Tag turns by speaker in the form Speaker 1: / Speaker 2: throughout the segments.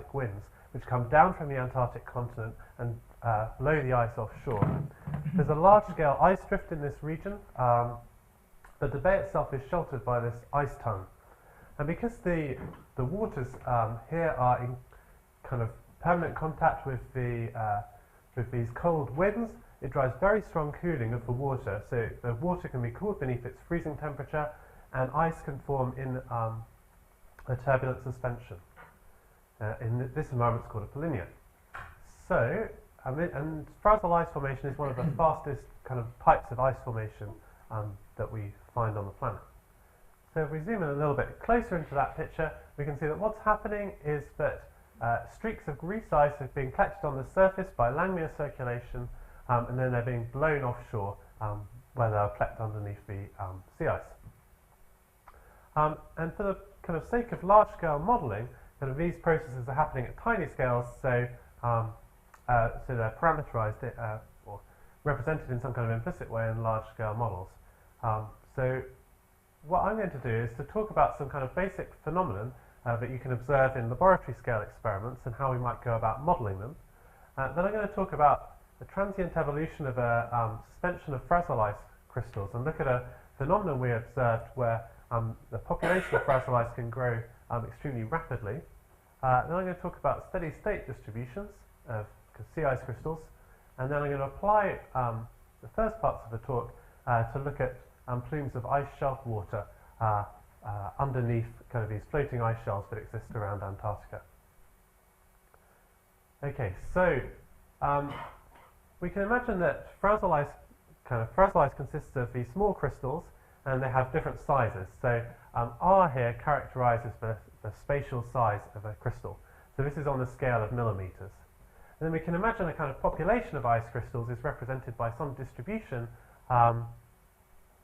Speaker 1: Arctic winds, which come down from the Antarctic continent and blow the ice offshore. There's a large-scale ice drift in this region, but the bay itself is sheltered by this ice tongue. And because the waters here are in kind of permanent contact with these cold winds, it drives very strong cooling of the water. So the water can be cooled beneath its freezing temperature, and ice can form in a turbulent suspension. In this environment, it's called a polynya. So, and Frazil-ice formation is one of the fastest kind of types of ice formation that we find on the planet. So if we zoom in a little bit closer into that picture, we can see that what's happening is that streaks of grease ice have been collected on the surface by Langmuir circulation, and then they're being blown offshore where they're collected underneath the sea ice. And for the kind of sake of large-scale modelling, kind of these processes are happening at tiny scales, so they're parameterized or represented in some kind of implicit way in large-scale models. So what I'm going to do is to talk about some kind of basic phenomenon that you can observe in laboratory scale experiments and how we might go about modelling them. Then I'm going to talk about the transient evolution of a suspension of Frazil-ice crystals and look at a phenomenon we observed where the population of Frazil-ice can grow extremely rapidly. Then I'm going to talk about steady-state distributions of sea ice crystals, and then I'm going to apply the first parts of the talk to look at plumes of ice shelf water underneath kind of these floating ice shelves that exist around Antarctica. Okay, so we can imagine that Frazil-ice consists of these small crystals, and they have different sizes. So R here characterizes the spatial size of a crystal. So this is on the scale of millimeters. And then we can imagine a kind of population of ice crystals is represented by some distribution.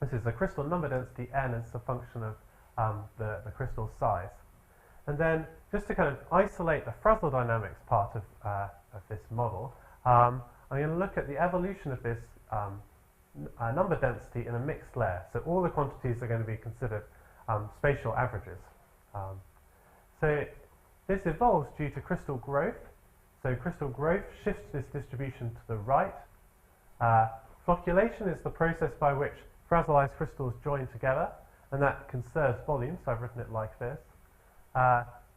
Speaker 1: This is the crystal number density n, and it's a function of the crystal size. And then just to kind of isolate the Frazil dynamics part of this model, I'm going to look at the evolution of this number density in a mixed layer. So all the quantities are going to be considered spatial averages. So this evolves due to crystal growth. So crystal growth shifts this distribution to the right. Flocculation is the process by which Frazil-ice crystals join together, and that conserves volume, so I've written it like this.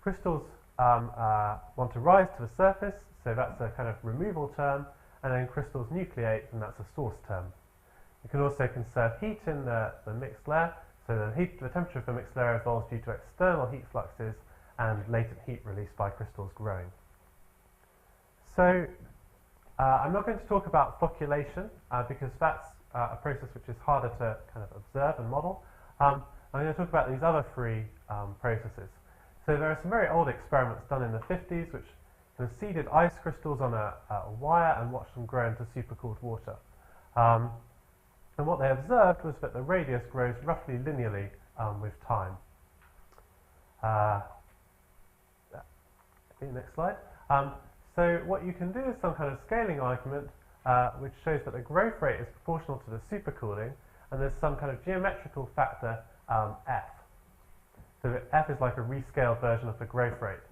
Speaker 1: Crystals want to rise to the surface, so that's a kind of removal term, and then crystals nucleate, and that's a source term. You can also conserve heat in the mixed layer, so the temperature of the mixed layer evolves due to external heat fluxes and latent heat released by crystals growing. So I'm not going to talk about flocculation because that's a process which is harder to kind of observe and model. I'm going to talk about these other three processes. So there are some very old experiments done in the 50s which kind of seeded ice crystals on a wire and watched them grow into supercooled water. And what they observed was that the radius grows roughly linearly with time. Next slide. So what you can do is some kind of scaling argument which shows that the growth rate is proportional to the supercooling, and there's some kind of geometrical factor f. So that f is like a rescaled version of the growth rate.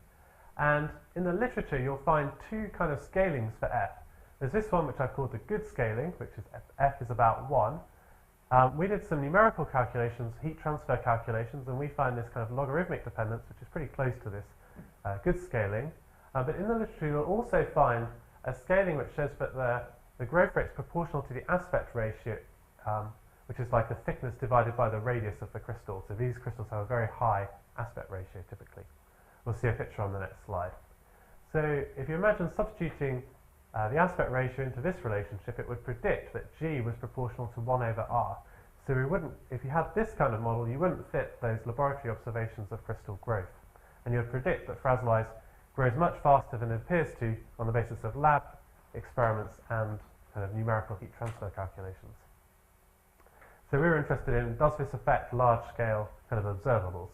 Speaker 1: And in the literature you'll find two kind of scalings for f. There's this one which I've called the good scaling, which is f is about 1. We did some numerical calculations, heat transfer calculations, and we find this kind of logarithmic dependence, which is pretty close to this good scaling. But in the literature you'll also find a scaling which shows that the growth rate is proportional to the aspect ratio, which is like the thickness divided by the radius of the crystal. So these crystals have a very high aspect ratio typically. We'll see a picture on the next slide. So if you imagine substituting the aspect ratio into this relationship, it would predict that G was proportional to 1 over R. So we wouldn't, if you had this kind of model, you wouldn't fit those laboratory observations of crystal growth. And you would predict that Frazil-ice grows much faster than it appears to on the basis of lab experiments and kind of numerical heat transfer calculations. So we were interested in, does this affect large-scale kind of observables?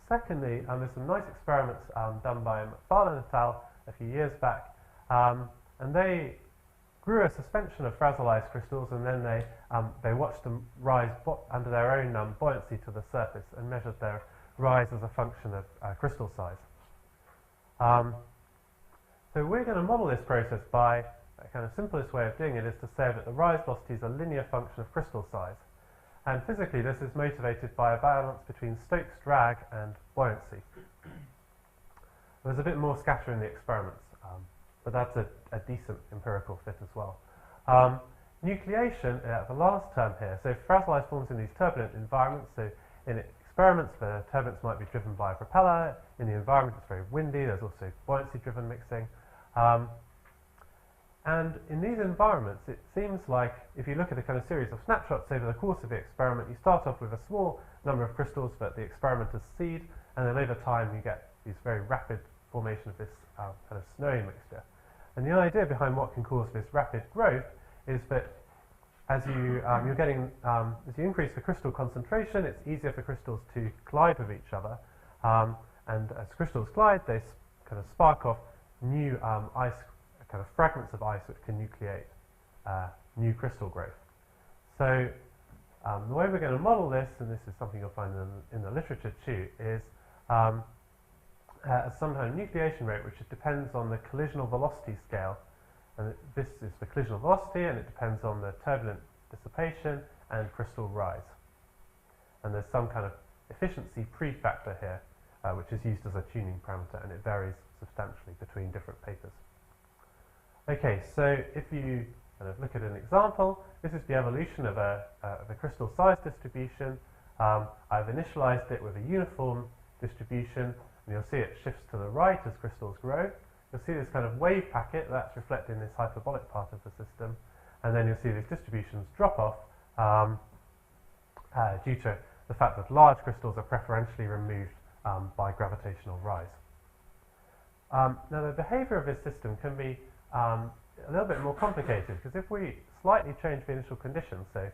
Speaker 1: Secondly, there's some nice experiments done by McFarlane et al. A few years back, and they grew a suspension of Frazil-ice crystals, and then they watched them rise under their own buoyancy to the surface and measured their rise as a function of crystal size. So we're going to model this process by a kind of simplest way of doing it is to say that the rise velocity is a linear function of crystal size. And physically this is motivated by a balance between Stokes drag and buoyancy. There's a bit more scatter in the experiments, but that's a decent empirical fit as well. Nucleation, the last term here, so Frazil-ice forms in these turbulent environments. So in experiments, the turbulence might be driven by a propeller. In the environment, it's very windy. There's also buoyancy-driven mixing. And in these environments, it seems like if you look at a kind of series of snapshots over the course of the experiment, you start off with a small number of crystals that the experimenters seed, and then over time you get these very rapid formation of this kind of snowy mixture. And the idea behind what can cause this rapid growth is that as you as you increase the crystal concentration, it's easier for crystals to collide with each other, and as crystals collide, they kind of spark off new ice, kind of fragments of ice which can nucleate new crystal growth. So the way we're going to model this, and this is something you'll find in the literature too, is some kind of nucleation rate which depends on the collisional velocity scale. And this is the collisional velocity, and it depends on the turbulent dissipation and crystal rise. And there's some kind of efficiency prefactor here, which is used as a tuning parameter, and it varies substantially between different papers. Okay, so if you kind of look at an example, this is the evolution of a crystal size distribution. I've initialized it with a uniform distribution, and you'll see it shifts to the right as crystals grow. You'll see this kind of wave packet that's reflected in this hyperbolic part of the system, and then you'll see these distributions drop off due to the fact that large crystals are preferentially removed by gravitational rise. Now the behaviour of this system can be a little bit more complicated, because if we slightly change the initial conditions, so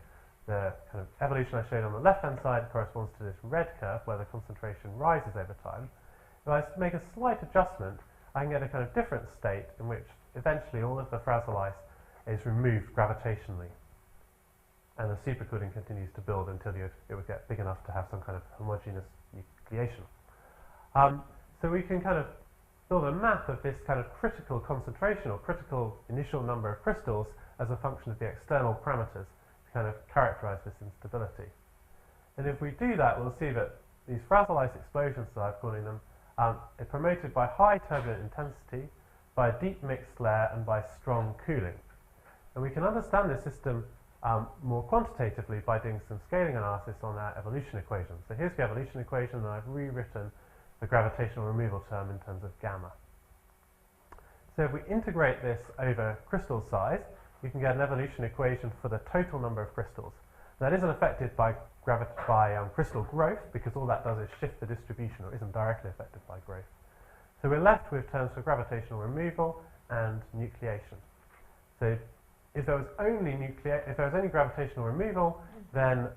Speaker 1: the kind of evolution I showed on the left-hand side corresponds to this red curve where the concentration rises over time. If I make a slight adjustment, I can get a kind of different state in which eventually all of the Frazil-ice is removed gravitationally, and the supercooling continues to build until it would get big enough to have some kind of homogeneous nucleation. So we can kind of build a map of this kind of critical concentration or critical initial number of crystals as a function of the external parameters to kind of characterize this instability. And if we do that, we'll see that these Frazil-ice explosions, that I'm calling them, are promoted by high turbulent intensity, by a deep mixed layer, and by strong cooling. And we can understand this system more quantitatively by doing some scaling analysis on our evolution equation. So here's the evolution equation, and I've rewritten the gravitational removal term in terms of gamma. So if we integrate this over crystal size, you can get an evolution equation for the total number of crystals. That isn't affected by crystal growth, because all that does is shift the distribution, or isn't directly affected by growth. So we're left with terms for gravitational removal and nucleation. So if there was only gravitational removal, then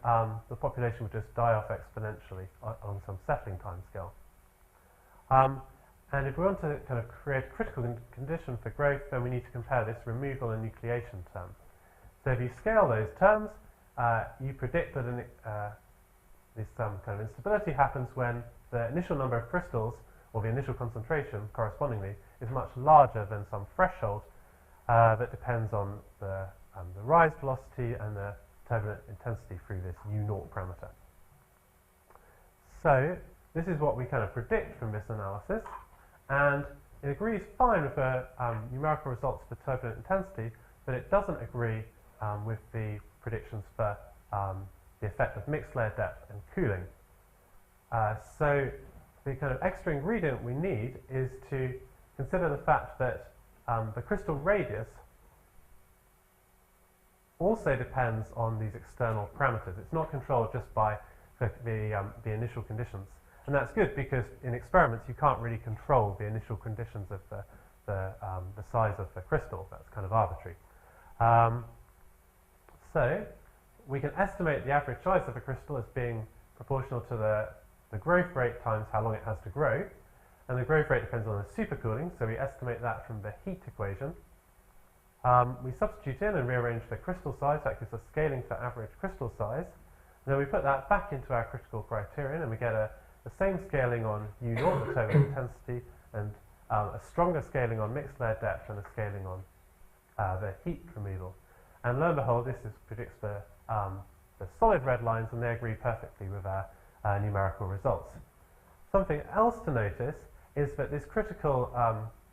Speaker 1: the population would just die off exponentially on some settling time scale. And if we want to kind of create a critical condition for growth, then we need to compare this removal and nucleation term. So if you scale those terms, you predict that this kind of instability happens when the initial number of crystals, or the initial concentration correspondingly, is much larger than some threshold that depends on the rise velocity and the turbulent intensity through this U0 parameter. So this is what we kind of predict from this analysis, and it agrees fine with the numerical results for turbulent intensity, but it doesn't agree with the predictions for the effect of mixed layer depth and cooling. So the kind of extra ingredient we need is to consider the fact that the crystal radius also depends on these external parameters. It's not controlled just by the initial conditions. And that's good, because in experiments you can't really control the initial conditions of the size of the crystal. That's kind of arbitrary. So we can estimate the average size of a crystal as being proportional to the growth rate times how long it has to grow. And the growth rate depends on the supercooling, so we estimate that from the heat equation. We substitute in and rearrange the crystal size. That gives us scaling for average crystal size. And then we put that back into our critical criterion, and we get the same scaling on U0, the turbulent intensity, and a stronger scaling on mixed layer depth and a scaling on the heat removal. And lo and behold, this predicts the solid red lines, and they agree perfectly with our numerical results. Something else to notice is that this critical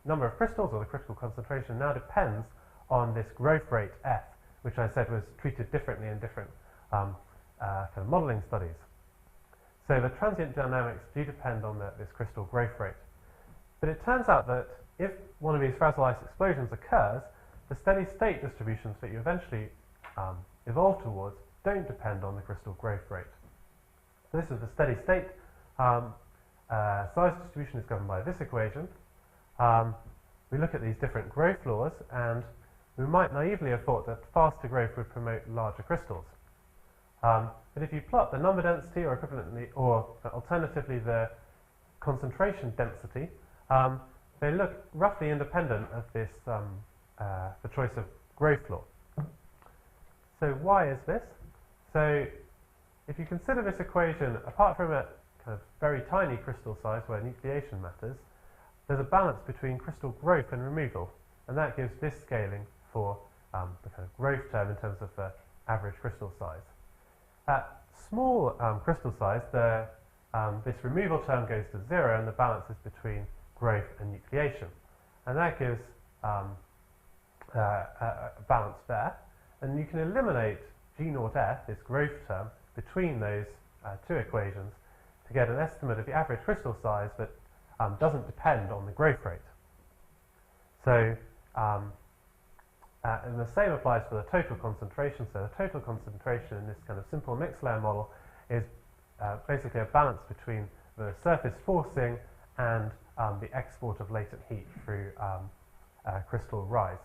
Speaker 1: number of crystals, or the critical concentration, now depends on this growth rate f, which I said was treated differently in different kind of modelling studies. So the transient dynamics do depend on this crystal growth rate. But it turns out that if one of these Frazil-ice explosions occurs, the steady state distributions that you eventually evolve towards don't depend on the crystal growth rate. So this is the steady state. Size distribution is governed by this equation. We look at these different growth laws, and we might naively have thought that faster growth would promote larger crystals. But if you plot the number density, or equivalently, or alternatively the concentration density, they look roughly independent of this the choice of growth law. So why is this? So if you consider this equation, apart from a kind of very tiny crystal size where nucleation matters, there's a balance between crystal growth and removal, and that gives this scaling for the kind of growth term in terms of the average crystal size. At small crystal size, this removal term goes to 0, and the balance is between growth and nucleation, and that gives a balance there. And you can eliminate G0F, this growth term, between those two equations to get an estimate of the average crystal size that doesn't depend on the growth rate. So, and the same applies for the total concentration. So the total concentration in this kind of simple mixed layer model is basically a balance between the surface forcing and the export of latent heat through crystal rise.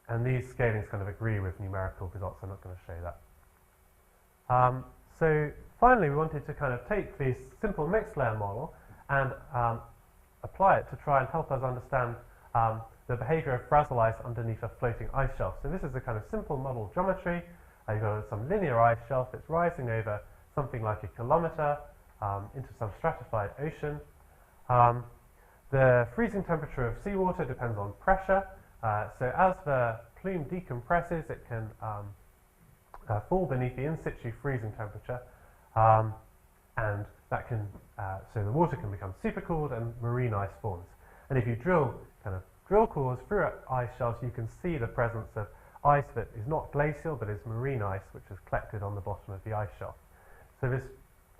Speaker 1: And these scalings kind of agree with numerical results. I'm not going to show that. So finally, we wanted to kind of take this simple mixed layer model and apply it to try and help us understand the behaviour of Frazil-ice underneath a floating ice shelf. So this is a kind of simple model geometry. You've got some linear ice shelf that's rising over something like 1 kilometre into some stratified ocean. The freezing temperature of seawater depends on pressure. So as the plume decompresses, it can fall beneath the in situ freezing temperature, and that can so the water can become supercooled and marine ice forms. And if you drill cores through ice shelves, you can see the presence of ice that is not glacial but is marine ice, which is collected on the bottom of the ice shelf. So this,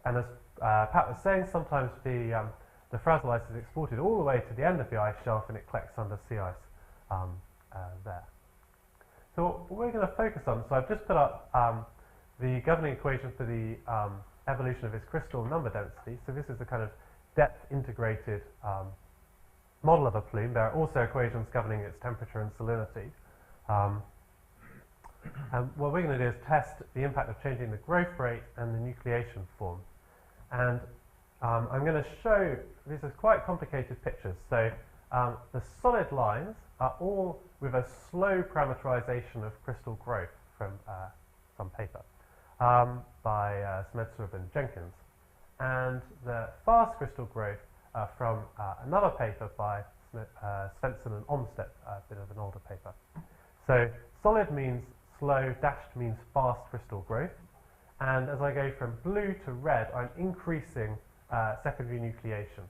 Speaker 1: and as Pat was saying, sometimes the Frazil-ice is exported all the way to the end of the ice shelf, and it collects under sea ice there. So what we're going to focus on, so I've just put up the governing equation for the evolution of its crystal number density. So this is a kind of depth integrated model of a plume. There are also equations governing its temperature and salinity. And what we're going to do is test the impact of changing the growth rate and the nucleation form. And I'm going to show, these are quite complicated pictures. So the solid lines are all with a slow parameterization of crystal growth from some paper by Smedstrup and Jenkins. And the fast crystal growth from another paper by Svensson and Olmsted, a bit of an older paper. So solid means slow, dashed means fast crystal growth. And as I go from blue to red, I'm increasing secondary nucleation.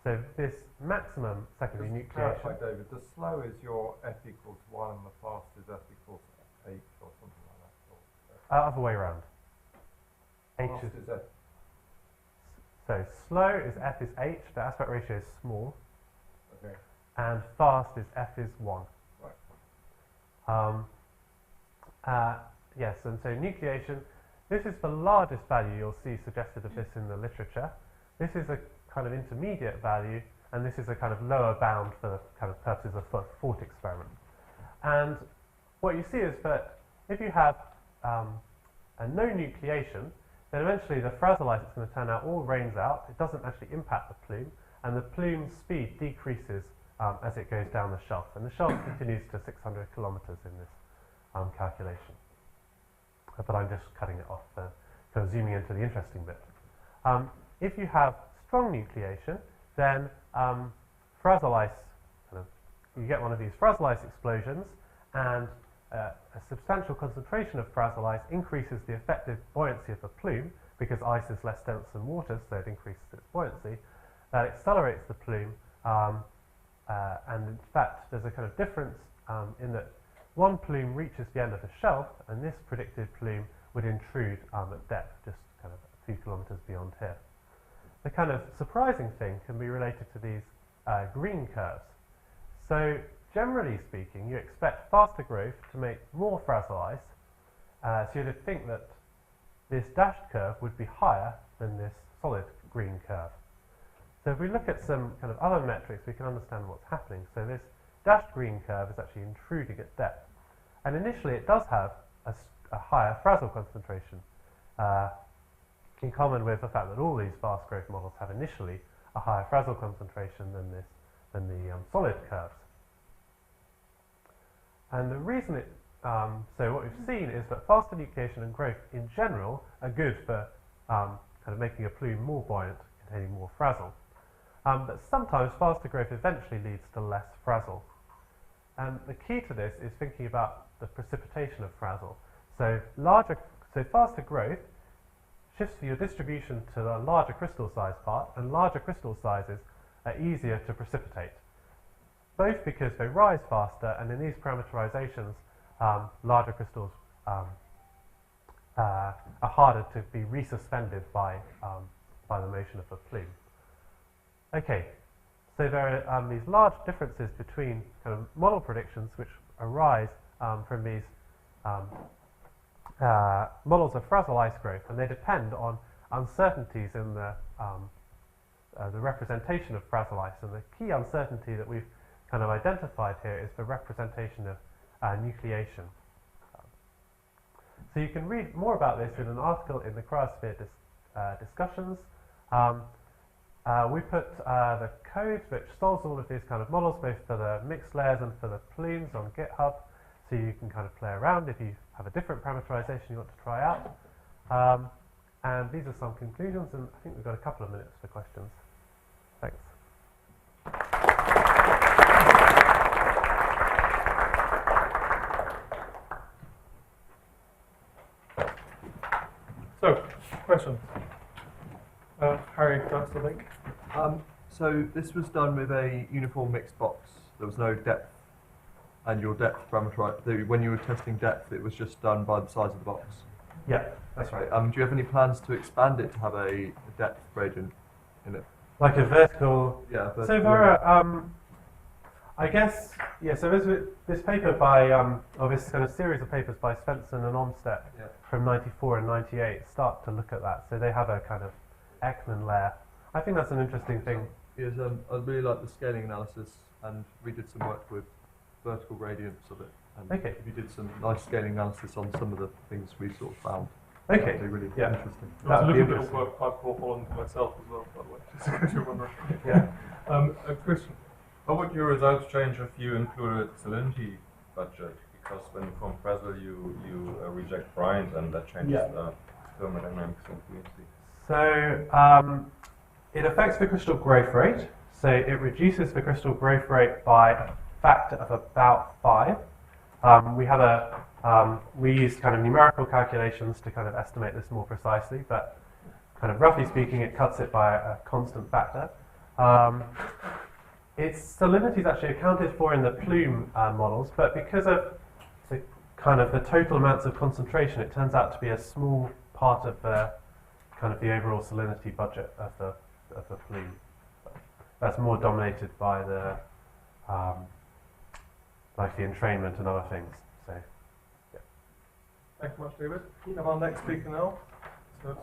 Speaker 1: So this maximum secondary nucleation.
Speaker 2: Just to clarify, David, the slow is your F equals 1 and the fast is F equals H or something like that?
Speaker 1: Other way around. H
Speaker 2: is F.
Speaker 1: So slow is F is H, the aspect ratio is small.
Speaker 2: Okay.
Speaker 1: And fast is F is 1.
Speaker 2: Right.
Speaker 1: Yes, and so nucleation, this is the largest value you'll see suggested of this in the literature. This is a kind of intermediate value, and this is a kind of lower bound for the kind of purposes of the thought experiment. And what you see is that if you have a no nucleation, then eventually the Frazil-ice is going to turn out all rains out. It doesn't actually impact the plume, and the plume's speed decreases as it goes down the shelf. And the shelf continues to 600 kilometers in this calculation. But I'm just cutting it off, kind of zooming into the interesting bit. If you have strong nucleation, then Frazil-ice, you get one of these Frazil-ice explosions, and a substantial concentration of Frazil-ice increases the effective buoyancy of the plume, because ice is less dense than water, so it increases its buoyancy. That accelerates the plume, and in fact there's a kind of difference in that one plume reaches the end of the shelf, and this predicted plume would intrude at depth, just kind of a few kilometres beyond here. The kind of surprising thing can be related to these green curves. So generally speaking, you expect faster growth to make more Frazil-ice, so you'd think that this dashed curve would be higher than this solid green curve. So if we look at some kind of other metrics, we can understand what's happening. So this dashed green curve is actually intruding at depth. And initially it does have a higher Frazil concentration, in common with the fact that all these fast growth models have initially a higher Frazil concentration than the solid curves. And the reason so what we've seen is that faster nucleation and growth in general are good for kind of making a plume more buoyant, containing more Frazil. But sometimes faster growth eventually leads to less Frazil. And the key to this is thinking about the precipitation of Frazil. So faster growth shifts your distribution to the larger crystal size part, and larger crystal sizes are easier to precipitate, both because they rise faster, and in these parameterizations, larger crystals are harder to be resuspended by the motion of the plume. Okay, so there are these large differences between kind of model predictions which arise from these models of Frazil-ice growth, and they depend on uncertainties in the representation of Frazil-ice. And the key uncertainty that we've kind of identified here is the representation of nucleation. So you can read more about this in an article in the cryosphere discussions. We put the code which solves all of these kind of models, both for the mixed layers and for the plumes, on GitHub, so you can kind of play around if you have a different parameterization you want to try out. And these are some conclusions, and I think we've got a couple of minutes for questions. Thanks.
Speaker 3: So, questions? Harry, first, I think.
Speaker 4: So this was done with a uniform mixed box. There was no depth, and your depth parameter, when you were testing depth, it was just done by the size of the box.
Speaker 1: Yeah, that's right.
Speaker 4: Do you have any plans to expand it to have a depth gradient in it?
Speaker 1: Like a vertical.
Speaker 4: Yeah.
Speaker 1: So there are, I guess, yeah. So there's this paper by, or this kind of series of papers by Svensson and Omstedt from '94 and '98 start to look at that. So they have a kind of Ekman layer. I think that's an interesting thing.
Speaker 4: Yes, I really like the scaling analysis, and we did some work with vertical gradients of it. And
Speaker 1: Okay.
Speaker 4: we did some nice scaling analysis on some of the things we sort of found.
Speaker 1: Okay.
Speaker 4: That'd be really
Speaker 1: Yeah.
Speaker 4: interesting.
Speaker 1: That
Speaker 3: a
Speaker 1: would be
Speaker 3: little bit of
Speaker 1: interesting.
Speaker 3: work I've performed myself as well, by the way, just in case you're wondering.
Speaker 1: Yeah.
Speaker 3: A question.
Speaker 2: How would your results change if you included salinity budget? Because when from Frazil you reject brines, and that changes the thermodynamics of buoyancy.
Speaker 1: So it affects the crystal growth rate. So it reduces the crystal growth rate by a factor of about 5. We use kind of numerical calculations to kind of estimate this more precisely, but kind of roughly speaking, it cuts it by a constant factor. Its salinity is actually accounted for in the plume models, but because of the kind of the total amounts of concentration, it turns out to be a small part of the kind of the overall salinity budget of the plume. That's more dominated by the like the entrainment and other things. So, yeah.
Speaker 3: Thanks so much, David. And our next speaker now. So